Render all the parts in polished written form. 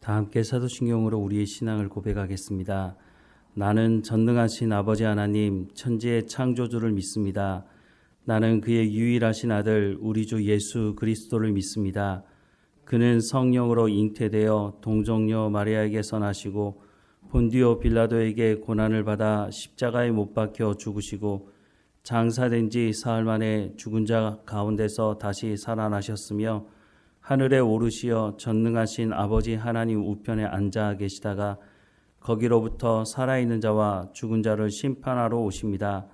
다 함께 사도신경으로 우리의 신앙을 고백하겠습니다. 나는 전능하신 아버지 하나님, 천지의 창조주를 믿습니다. 나는 그의 유일하신 아들 우리 주 예수 그리스도를 믿습니다. 그는 성령으로 잉태되어 동정녀 마리아에게서 나시고 본디오 빌라도에게 고난을 받아 십자가에 못 박혀 죽으시고 장사된 지 사흘 만에 죽은 자 가운데서 다시 살아나셨으며 하늘에 오르시어 전능하신 아버지 하나님 우편에 앉아 계시다가 거기로부터 살아있는 자와 죽은 자를 심판하러 오십니다.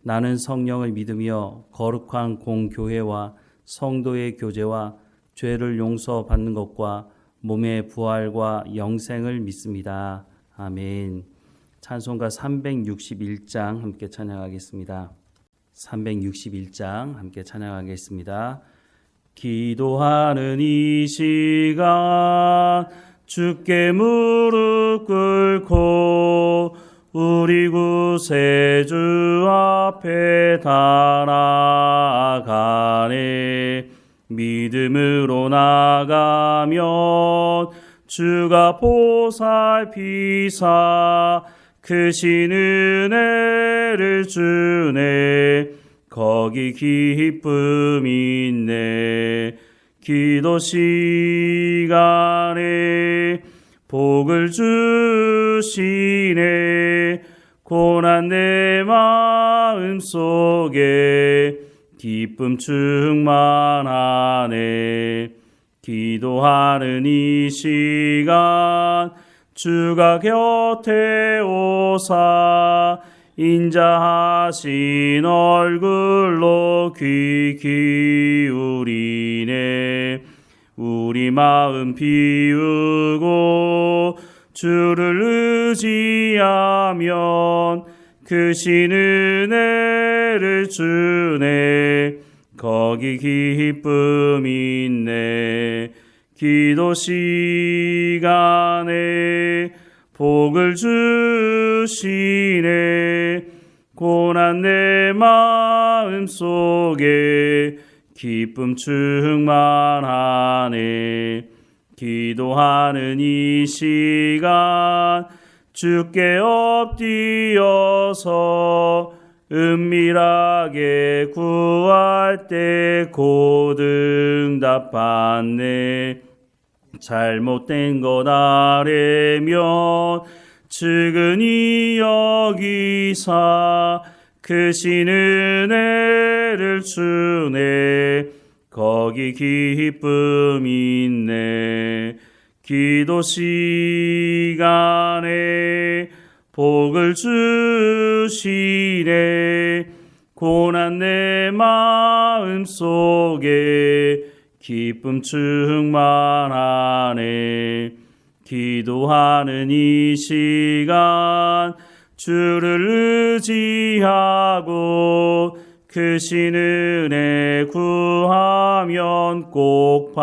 나는 성령을 믿으며 거룩한 공교회와 성도의 교제와 죄를 용서받는 것과 몸의 부활과 영생을 믿습니다. 아멘. 찬송가 361장 함께 찬양하겠습니다. 361장 함께 찬양하겠습니다. 기도하는 이 시간 주께 무릎 꿇고 우리 구세주 앞에 달아가네. 믿음으로 나가면 주가 보살피사 크신 은혜를 주네. 거기 기쁨이 있네. 기도 시간에 복을 주시네. 고난 내 마음 속에 기쁨 충만하네. 기도하는 이 시간 주가 곁에 오사 인자하신 얼굴로 귀 기울이네. 우리 마음 비우고 주를 의지하면 크신 은혜를 주네. 거기 기쁨이 있네. 기도 시간에 복을 주시네. 고난 내 마음 속에 기쁨 충만하네. 기도하는 이 시간 주께 엎드려서 은밀하게 구할 때 곧 응답받네. 잘못된 것 아래면 측은히 여기사 크신 은혜를 주네. 거기 기쁨이 있네. 기도 시간에 복을 주시네. 고난 내 마음 속에 기쁨 충만하네. 기도하는 이 시간 주를 의지하고 크신 은혜 구하면 꼭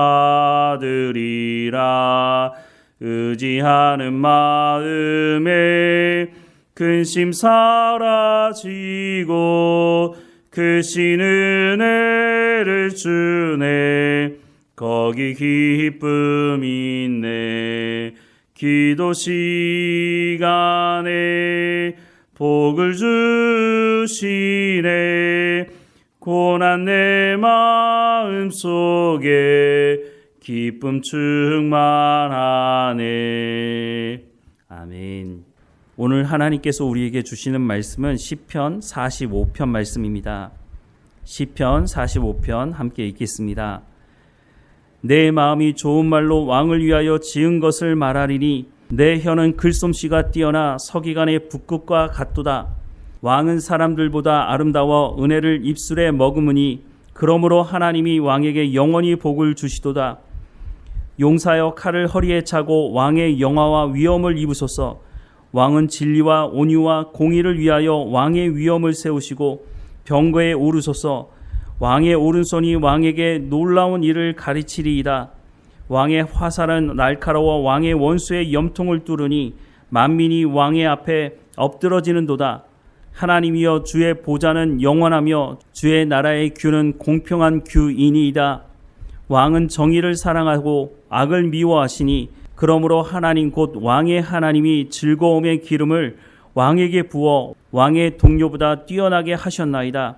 받으리라. 의지하는 마음에 근심 사라지고 크신 은혜를 주네. 거기 기쁨이 있네. 기도 시간에 복을 주시네. 고난 내 마음 속에 기쁨 충만하네. 아멘. 오늘 하나님께서 우리에게 주시는 말씀은 시편 45편 말씀입니다. 시편 45편 함께 읽겠습니다. 내 마음이 좋은 말로 왕을 위하여 지은 것을 말하리니 내 혀는 글솜씨가 뛰어나 서기관의 붓끝과 같도다. 왕은 사람들보다 아름다워 은혜를 입술에 머금으니 그러므로 하나님이 왕에게 영원히 복을 주시도다. 용사여 칼을 허리에 차고 왕의 영화와 위엄을 입으소서. 왕은 진리와 온유와 공의를 위하여 왕의 위엄을 세우시고 병거에 오르소서. 왕의 오른손이 왕에게 놀라운 일을 가르치리이다. 왕의 화살은 날카로워 왕의 원수의 염통을 뚫으니 만민이 왕의 앞에 엎드러지는도다. 하나님이여 주의 보좌는 영원하며 주의 나라의 규는 공평한 규이니이다. 왕은 정의를 사랑하고 악을 미워하시니 그러므로 하나님 곧 왕의 하나님이 즐거움의 기름을 왕에게 부어 왕의 동료보다 뛰어나게 하셨나이다.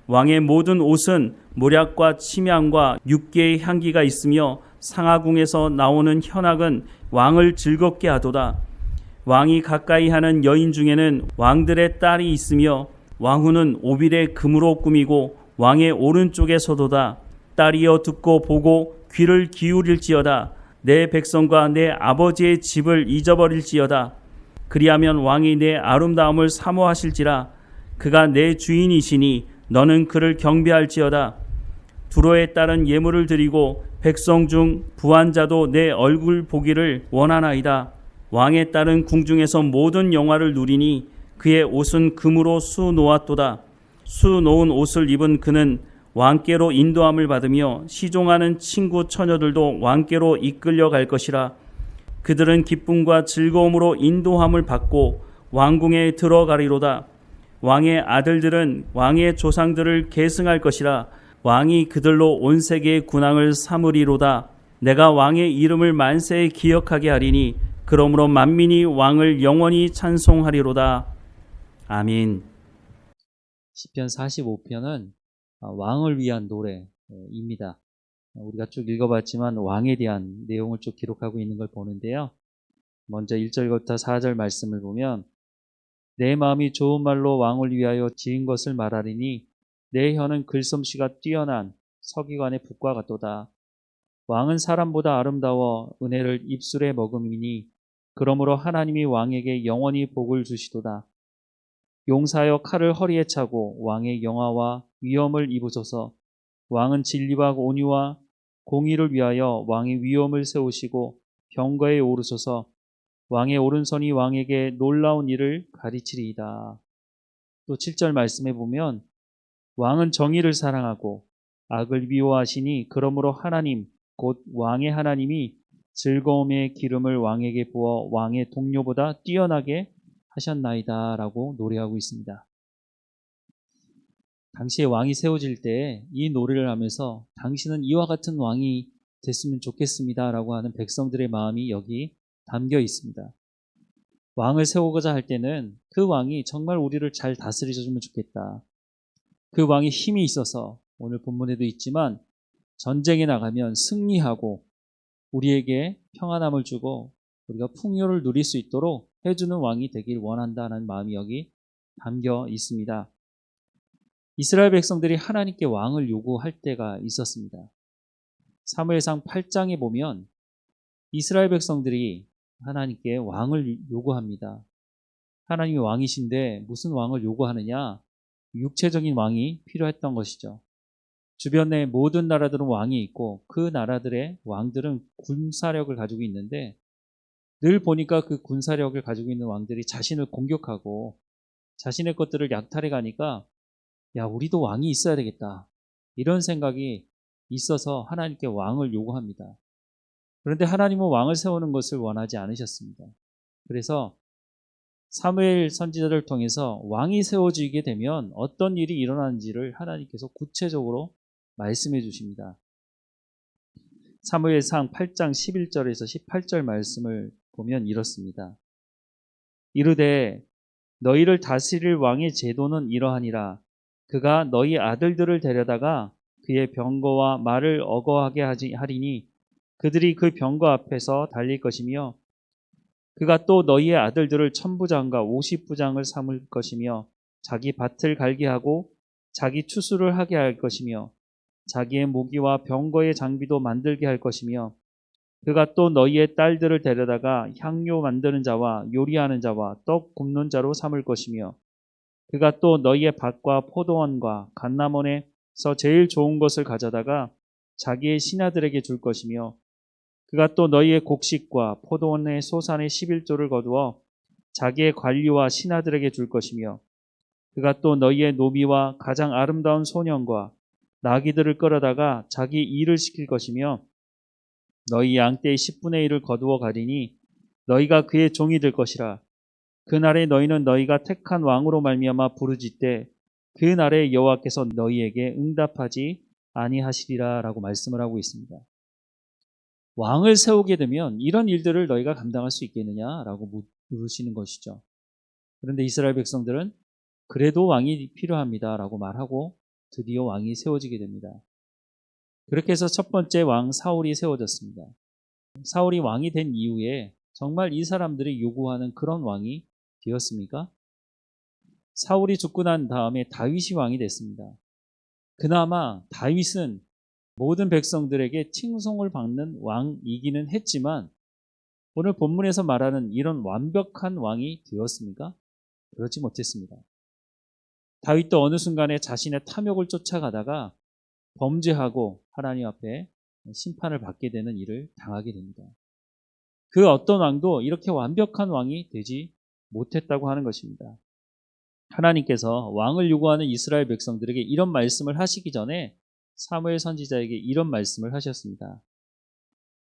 왕의 모든 옷은 모략과 침향과 육개의 향기가 있으며 상하궁에서 나오는 현악은 왕을 즐겁게 하도다. 왕이 가까이 하는 여인 중에는 왕들의 딸이 있으며 왕후는 오빌의 금으로 꾸미고 왕의 오른쪽에 서도다. 딸이여 듣고 보고 귀를 기울일지어다. 내 백성과 내 아버지의 집을 잊어버릴지어다. 그리하면 왕이 내 아름다움을 사모하실지라. 그가 내 주인이시니 너는 그를 경배할지어다. 두로의 딸은 예물을 드리고 백성 중 부한 자도 내 얼굴 보기를 원하나이다. 왕의 딸은 궁중에서 모든 영화를 누리니 그의 옷은 금으로 수 놓았도다. 수 놓은 옷을 입은 그는 왕께로 인도함을 받으며 시종하는 친구 처녀들도 왕께로 이끌려 갈 것이라. 그들은 기쁨과 즐거움으로 인도함을 받고 왕궁에 들어가리로다. 왕의 아들들은 왕의 조상들을 계승할 것이라. 왕이 그들로 온 세계의 군왕을 삼으리로다. 내가 왕의 이름을 만세에 기억하게 하리니 그러므로 만민이 왕을 영원히 찬송하리로다. 아멘. 시편 45편은 왕을 위한 노래입니다. 우리가 쭉 읽어봤지만 왕에 대한 내용을 쭉 기록하고 있는 걸 보는데요. 먼저 1절부터 4절 말씀을 보면 내 마음이 좋은 말로 왕을 위하여 지은 것을 말하리니 내 혀는 글솜씨가 뛰어난 서기관의 붓과 같도다. 왕은 사람보다 아름다워 은혜를 입술에 머금이니 그러므로 하나님이 왕에게 영원히 복을 주시도다. 용사여 칼을 허리에 차고 왕의 영화와 위엄을 입으소서. 왕은 진리와 온유와 공의를 위하여 왕의 위엄을 세우시고 병거에 오르소서. 왕의 오른손이 왕에게 놀라운 일을 가르치리이다. 또 7절 말씀에 보면 왕은 정의를 사랑하고 악을 미워하시니 그러므로 하나님 곧 왕의 하나님이 즐거움의 기름을 왕에게 부어 왕의 동료보다 뛰어나게 하셨나이다 라고 노래하고 있습니다. 당시에 왕이 세워질 때 이 노래를 하면서 당신은 이와 같은 왕이 됐으면 좋겠습니다 라고 하는 백성들의 마음이 여기 담겨 있습니다. 왕을 세우고자 할 때는 그 왕이 정말 우리를 잘 다스려주면 좋겠다. 그 왕이 힘이 있어서 오늘 본문에도 있지만 전쟁에 나가면 승리하고 우리에게 평안함을 주고 우리가 풍요를 누릴 수 있도록 해주는 왕이 되길 원한다는 마음이 여기 담겨 있습니다. 이스라엘 백성들이 하나님께 왕을 요구할 때가 있었습니다. 사무엘상 8장에 보면 이스라엘 백성들이 하나님께 왕을 요구합니다. 하나님이 왕이신데 무슨 왕을 요구하느냐? 육체적인 왕이 필요했던 것이죠. 주변의 모든 나라들은 왕이 있고 그 나라들의 왕들은 군사력을 가지고 있는데 늘 보니까 그 군사력을 가지고 있는 왕들이 자신을 공격하고 자신의 것들을 약탈해 가니까 야, 우리도 왕이 있어야 되겠다. 이런 생각이 있어서 하나님께 왕을 요구합니다. 그런데 하나님은 왕을 세우는 것을 원하지 않으셨습니다. 그래서 사무엘 선지자를 통해서 왕이 세워지게 되면 어떤 일이 일어나는지를 하나님께서 구체적으로 말씀해 주십니다. 사무엘상 8장 11절에서 18절 말씀을 보면 이렇습니다. 이르되 너희를 다스릴 왕의 제도는 이러하니라. 그가 너희 아들들을 데려다가 그의 병거와 말을 어거하게 하리니 그들이 그 병거 앞에서 달릴 것이며 그가 또 너희의 아들들을 천부장과 50부장을 삼을 것이며 자기 밭을 갈게 하고 자기 추수를 하게 할 것이며 자기의 무기와 병거의 장비도 만들게 할 것이며 그가 또 너희의 딸들을 데려다가 향료 만드는 자와 요리하는 자와 떡 굽는 자로 삼을 것이며 그가 또 너희의 밭과 포도원과 갓나몬에서 제일 좋은 것을 가져다가 자기의 신하들에게 줄 것이며 그가 또 너희의 곡식과 포도원의 소산의 11조를 거두어 자기의 관리와 신하들에게 줄 것이며 그가 또 너희의 노비와 가장 아름다운 소년과 나귀들을 끌어다가 자기 일을 시킬 것이며 너희 양떼의 10분의 1을 거두어 가리니 너희가 그의 종이 될 것이라. 그날에 너희는 너희가 택한 왕으로 말미암아 부르짖되 그날에 여호와께서 너희에게 응답하지 아니하시리라 라고 말씀을 하고 있습니다. 왕을 세우게 되면 이런 일들을 너희가 감당할 수 있겠느냐라고 물으시는 것이죠. 그런데 이스라엘 백성들은 그래도 왕이 필요합니다라고 말하고 드디어 왕이 세워지게 됩니다. 그렇게 해서 첫 번째 왕 사울이 세워졌습니다. 사울이 왕이 된 이후에 정말 이 사람들이 요구하는 그런 왕이 되었습니까? 사울이 죽고 난 다음에 다윗이 왕이 됐습니다. 그나마 다윗은 모든 백성들에게 칭송을 받는 왕이기는 했지만 오늘 본문에서 말하는 이런 완벽한 왕이 되었습니까? 그렇지 못했습니다. 다윗도 어느 순간에 자신의 탐욕을 쫓아가다가 범죄하고 하나님 앞에 심판을 받게 되는 일을 당하게 됩니다. 그 어떤 왕도 이렇게 완벽한 왕이 되지 못했다고 하는 것입니다. 하나님께서 왕을 요구하는 이스라엘 백성들에게 이런 말씀을 하시기 전에 사무엘 선지자에게 이런 말씀을 하셨습니다.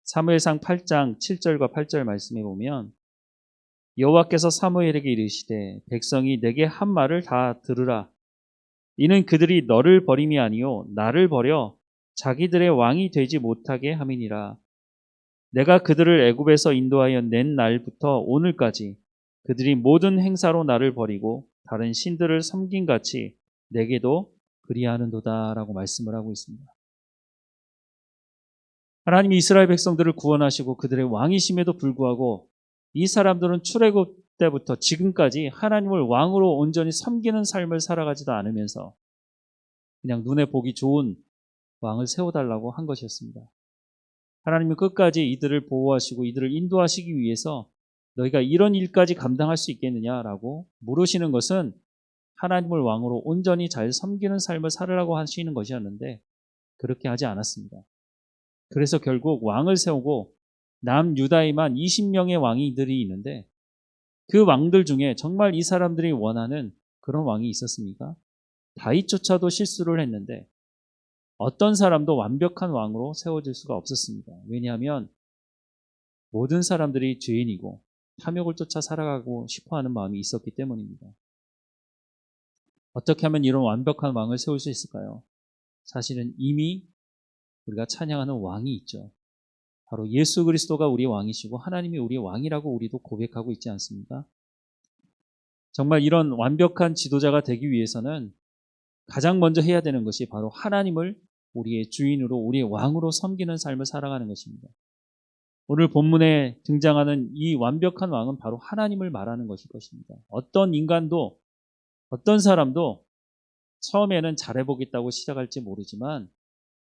사무엘상 8장 7절과 8절 말씀에 보면 여호와께서 사무엘에게 이르시되 백성이 내게 한 말을 다 들으라. 이는 그들이 너를 버림이 아니요 나를 버려 자기들의 왕이 되지 못하게 함이니라. 내가 그들을 애굽에서 인도하여 낸 날부터 오늘까지 그들이 모든 행사로 나를 버리고 다른 신들을 섬긴 같이 내게도 그리하는도다 라고 말씀을 하고 있습니다. 하나님이 이스라엘 백성들을 구원하시고 그들의 왕이심에도 불구하고 이 사람들은 출애굽 때부터 지금까지 하나님을 왕으로 온전히 섬기는 삶을 살아가지도 않으면서 그냥 눈에 보기 좋은 왕을 세워달라고 한 것이었습니다. 하나님은 끝까지 이들을 보호하시고 이들을 인도하시기 위해서 너희가 이런 일까지 감당할 수 있겠느냐라고 물으시는 것은 하나님을 왕으로 온전히 잘 섬기는 삶을 살으라고 하시는 것이었는데 그렇게 하지 않았습니다. 그래서 결국 왕을 세우고 남유다에만 20명의 왕이들이 있는데 그 왕들 중에 정말 이 사람들이 원하는 그런 왕이 있었습니까? 다윗조차도 실수를 했는데 어떤 사람도 완벽한 왕으로 세워질 수가 없었습니다. 왜냐하면 모든 사람들이 죄인이고 탐욕을 쫓아 살아가고 싶어하는 마음이 있었기 때문입니다. 어떻게 하면 이런 완벽한 왕을 세울 수 있을까요? 사실은 이미 우리가 찬양하는 왕이 있죠. 바로 예수 그리스도가 우리의 왕이시고 하나님이 우리의 왕이라고 우리도 고백하고 있지 않습니까? 정말 이런 완벽한 지도자가 되기 위해서는 가장 먼저 해야 되는 것이 바로 하나님을 우리의 주인으로 우리의 왕으로 섬기는 삶을 살아가는 것입니다. 오늘 본문에 등장하는 이 완벽한 왕은 바로 하나님을 말하는 것일 것입니다. 어떤 인간도 어떤 사람도 처음에는 잘해보겠다고 시작할지 모르지만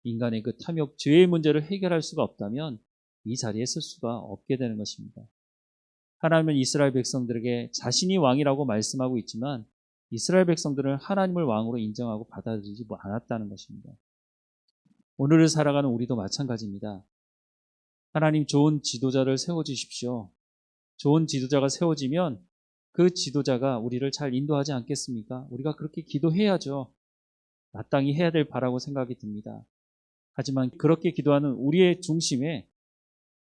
인간의 그 탐욕, 죄의 문제를 해결할 수가 없다면 이 자리에 설 수가 없게 되는 것입니다. 하나님은 이스라엘 백성들에게 자신이 왕이라고 말씀하고 있지만 이스라엘 백성들은 하나님을 왕으로 인정하고 받아들이지 않았다는 것입니다. 오늘을 살아가는 우리도 마찬가지입니다. 하나님 좋은 지도자를 세워주십시오. 좋은 지도자가 세워지면 그 지도자가 우리를 잘 인도하지 않겠습니까? 우리가 그렇게 기도해야죠. 마땅히 해야 될 바라고 생각이 듭니다. 하지만 그렇게 기도하는 우리의 중심에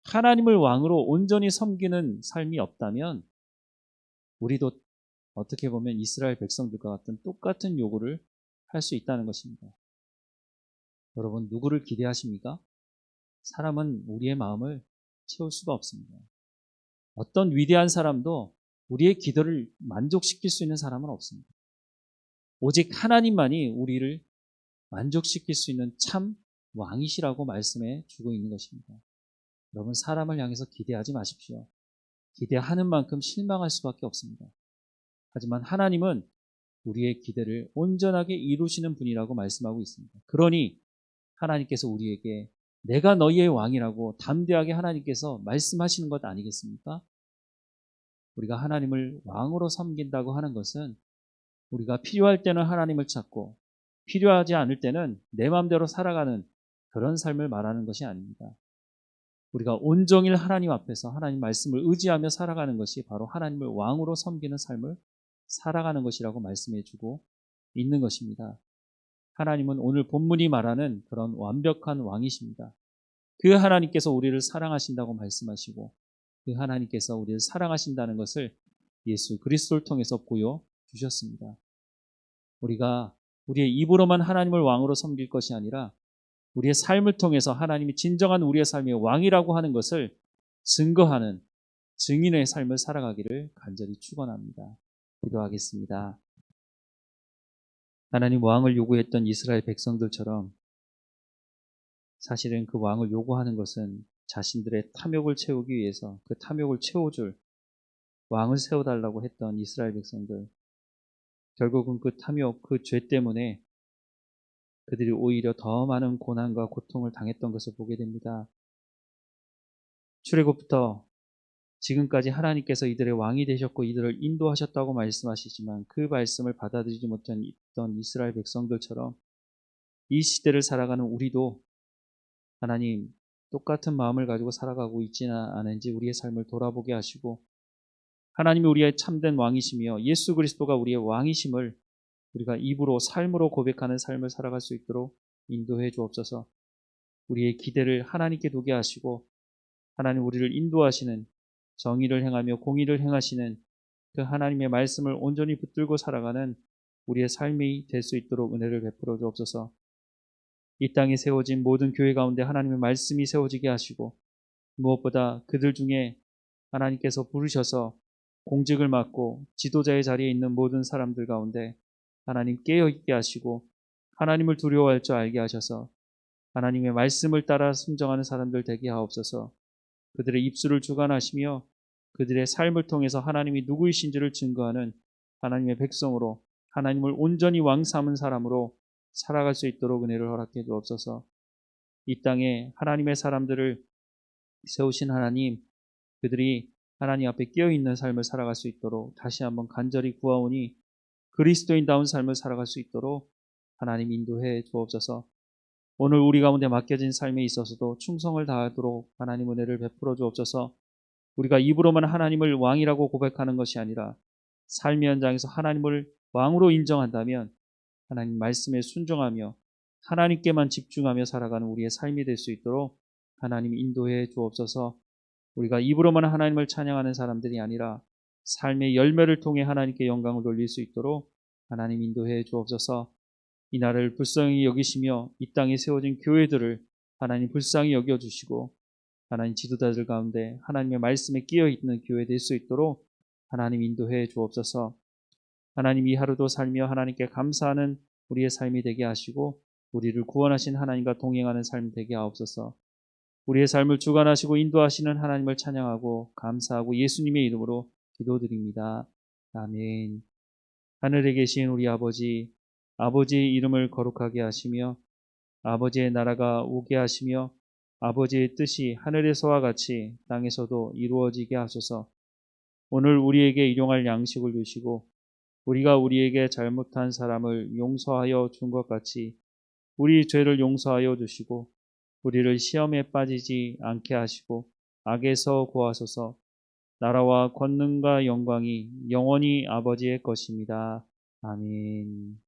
하나님을 왕으로 온전히 섬기는 삶이 없다면 우리도 어떻게 보면 이스라엘 백성들과 같은 똑같은 요구를 할 수 있다는 것입니다. 여러분 누구를 기대하십니까? 사람은 우리의 마음을 채울 수가 없습니다. 어떤 위대한 사람도 우리의 기도를 만족시킬 수 있는 사람은 없습니다. 오직 하나님만이 우리를 만족시킬 수 있는 참 왕이시라고 말씀해 주고 있는 것입니다. 여러분 사람을 향해서 기대하지 마십시오. 기대하는 만큼 실망할 수밖에 없습니다. 하지만 하나님은 우리의 기대를 온전하게 이루시는 분이라고 말씀하고 있습니다. 그러니 하나님께서 우리에게 내가 너희의 왕이라고 담대하게 하나님께서 말씀하시는 것 아니겠습니까? 우리가 하나님을 왕으로 섬긴다고 하는 것은 우리가 필요할 때는 하나님을 찾고 필요하지 않을 때는 내 마음대로 살아가는 그런 삶을 말하는 것이 아닙니다. 우리가 온종일 하나님 앞에서 하나님 말씀을 의지하며 살아가는 것이 바로 하나님을 왕으로 섬기는 삶을 살아가는 것이라고 말씀해 주고 있는 것입니다. 하나님은 오늘 본문이 말하는 그런 완벽한 왕이십니다. 그 하나님께서 우리를 사랑하신다고 말씀하시고 그 하나님께서 우리를 사랑하신다는 것을 예수 그리스도를 통해서 보여주셨습니다. 우리가 우리의 입으로만 하나님을 왕으로 섬길 것이 아니라 우리의 삶을 통해서 하나님이 진정한 우리의 삶의 왕이라고 하는 것을 증거하는 증인의 삶을 살아가기를 간절히 축원합니다. 기도하겠습니다. 하나님, 왕을 요구했던 이스라엘 백성들처럼 사실은 그 왕을 요구하는 것은 자신들의 탐욕을 채우기 위해서 그 탐욕을 채워줄 왕을 세워달라고 했던 이스라엘 백성들, 결국은 그 탐욕, 그 죄 때문에 그들이 오히려 더 많은 고난과 고통을 당했던 것을 보게 됩니다. 출애굽부터 지금까지 하나님께서 이들의 왕이 되셨고 이들을 인도하셨다고 말씀하시지만 그 말씀을 받아들이지 못한 있던 이스라엘 백성들처럼 이 시대를 살아가는 우리도 하나님 똑같은 마음을 가지고 살아가고 있지는 않은지 우리의 삶을 돌아보게 하시고, 하나님이 우리의 참된 왕이시며 예수 그리스도가 우리의 왕이심을 우리가 입으로 삶으로 고백하는 삶을 살아갈 수 있도록 인도해 주옵소서. 우리의 기대를 하나님께 두게 하시고 하나님 우리를 인도하시는, 정의를 행하며 공의를 행하시는 그 하나님의 말씀을 온전히 붙들고 살아가는 우리의 삶이 될 수 있도록 은혜를 베풀어 주옵소서. 이 땅에 세워진 모든 교회 가운데 하나님의 말씀이 세워지게 하시고, 무엇보다 그들 중에 하나님께서 부르셔서 공직을 맡고 지도자의 자리에 있는 모든 사람들 가운데 하나님 깨어있게 하시고 하나님을 두려워할 줄 알게 하셔서 하나님의 말씀을 따라 순종하는 사람들 되게 하옵소서. 그들의 입술을 주관하시며 그들의 삶을 통해서 하나님이 누구이신지를 증거하는 하나님의 백성으로, 하나님을 온전히 왕 삼은 사람으로 살아갈 수 있도록 은혜를 허락해 주옵소서. 이 땅에 하나님의 사람들을 세우신 하나님, 그들이 하나님 앞에 깨어있는 삶을 살아갈 수 있도록 다시 한번 간절히 구하오니 그리스도인다운 삶을 살아갈 수 있도록 하나님 인도해 주옵소서. 오늘 우리 가운데 맡겨진 삶에 있어서도 충성을 다하도록 하나님 은혜를 베풀어 주옵소서. 우리가 입으로만 하나님을 왕이라고 고백하는 것이 아니라 삶의 현장에서 하나님을 왕으로 인정한다면 하나님 말씀에 순종하며 하나님께만 집중하며 살아가는 우리의 삶이 될 수 있도록 하나님 인도해 주옵소서. 우리가 입으로만 하나님을 찬양하는 사람들이 아니라 삶의 열매를 통해 하나님께 영광을 돌릴 수 있도록 하나님 인도해 주옵소서. 이 나라를 불쌍히 여기시며 이 땅에 세워진 교회들을 하나님 불쌍히 여겨주시고 하나님 지도자들 가운데 하나님의 말씀에 끼어있는 교회 될 수 있도록 하나님 인도해 주옵소서. 하나님 이 하루도 살며 하나님께 감사하는 우리의 삶이 되게 하시고 우리를 구원하신 하나님과 동행하는 삶이 되게 하옵소서. 우리의 삶을 주관하시고 인도하시는 하나님을 찬양하고 감사하고 예수님의 이름으로 기도드립니다. 아멘. 하늘에 계신 우리 아버지, 아버지의 이름을 거룩하게 하시며 아버지의 나라가 오게 하시며 아버지의 뜻이 하늘에서와 같이 땅에서도 이루어지게 하소서. 오늘 우리에게 일용할 양식을 주시고 우리가 우리에게 잘못한 사람을 용서하여 준 것 같이 우리 죄를 용서하여 주시고 우리를 시험에 빠지지 않게 하시고 악에서 구하소서. 나라와 권능과 영광이 영원히 아버지의 것입니다. 아멘.